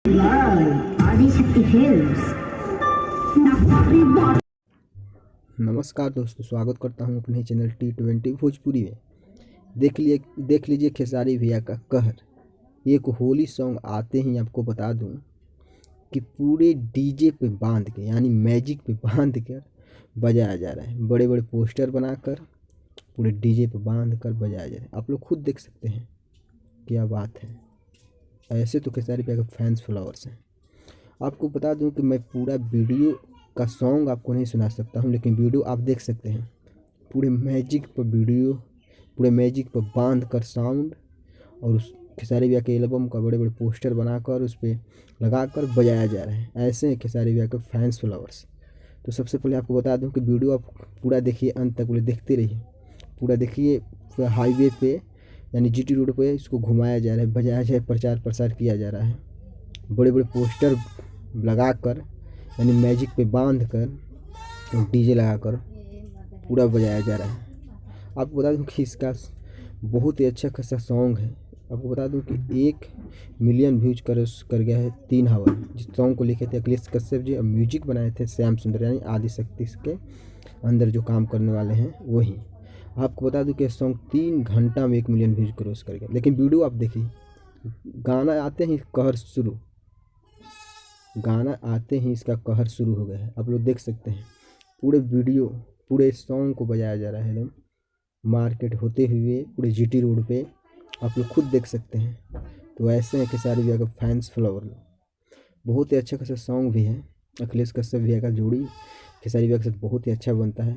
Adishakti films. नमस्कार दोस्तों, स्वागत करता हूं अपने चैनल T20 भोजपुरी में। देख लीजिए खेसारी भैया का कहर। एक होली सॉन्ग आते ही आपको बता दूं कि पूरे डीजे पे बांध के यानी मैजिक पे बांध कर बजाया जा रहा है। बड़े बड़े पोस्टर बनाकर पूरे डीजे पे बांध कर बजाया जा रहा है। आप लोग खुद देख सकते हैं, क्या बात है। ऐसे तो खेसारी भैया के फैंस फॉलोअर्स हैं। आपको बता दूं कि मैं पूरा वीडियो का सॉन्ग आपको नहीं सुना सकता हूं, लेकिन वीडियो आप देख सकते हैं। पूरे मैजिक पर वीडियो, पूरे मैजिक पर बांध कर साउंड और उस खेसारी भैया के एल्बम का बड़े बड़े पोस्टर बनाकर उस पर लगा कर बजाया जा रहा है। ऐसे हैं खेसारी भैया के फैंस फॉलोअर्स। तो सबसे पहले आपको बता दूं कि वीडियो आप पूरा देखिए, अंत तक पूरे देखते रहिए। पूरा देखिए, हाईवे पे यानी जीटी रोड पे इसको घुमाया जा रहा है, बजाया जा रहा है, प्रचार प्रसार किया जा रहा है। बड़े बड़े पोस्टर लगा कर यानी मैजिक पे बांध कर डीजे लगा कर पूरा बजाया जा रहा है। आपको बता दूं कि इसका बहुत ही अच्छा खासा सॉन्ग है। आपको बता दूं कि 1 मिलियन व्यूज कर गया है 3 हवा। जिस सॉन्ग को लिखे थे अखिलेश कश्यप जी और म्यूजिक बनाए थे श्याम सुंदर यानी आदिशक्ति के अंदर जो काम करने वाले हैं वही। आपको बता दूं कि सॉन्ग 3 घंटा में 1 मिलियन व्यूज क्रॉस कर गया। लेकिन वीडियो आप देखिए, गाना आते ही कहर शुरू, गाना आते ही इसका कहर शुरू हो गया है। आप लोग देख सकते हैं पूरे वीडियो, पूरे सॉन्ग को बजाया जा रहा है एकदम मार्केट होते हुए पूरे जीटी रोड पे। आप लोग खुद देख सकते हैं। तो ऐसे हैं खेसारी भैया का फैंस फॉलोवर। बहुत ही अच्छा खासा सॉन्ग भी है। अखिलेश कश्यप भैया का जोड़ी खेसारी भैया के साथ बहुत ही अच्छा बनता है।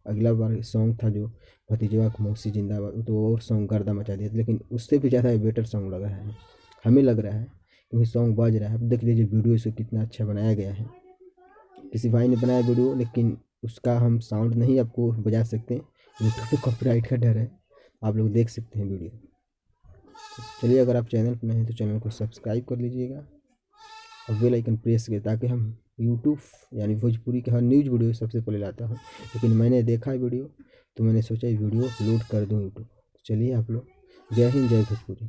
अगला बार सॉन्ग था जो भतीजवा को मौसी जिंदाबाद, तो और सॉन्ग गर्दा मचा दिया था, लेकिन उससे भी ज़्यादा बेटर सॉन्ग लगा है, हमें लग रहा है, क्योंकि सॉन्ग बज रहा है। अब देख लीजिए वीडियो इसको कितना अच्छा बनाया गया है। किसी भाई ने बनाया वीडियो, लेकिन उसका हम साउंड नहीं आपको बजा सकते, यूट्यूब पे कॉपीराइट का डर है। आप लोग देख सकते हैं वीडियो। चलिए, अगर आप चैनल पर नए हैं तो चैनल को सब्सक्राइब कर लीजिएगा और बेल आइकन प्रेस करें, ताकि हम यूट्यूब यानी भोजपुरी के हर न्यूज़ वीडियो सबसे पहले लाता हूँ। लेकिन मैंने देखा वीडियो तो मैंने सोचा वीडियो अपलोड कर दूँ यूट्यूब। चलिए आप लोग, जय हिंद, जय भोजपुरी।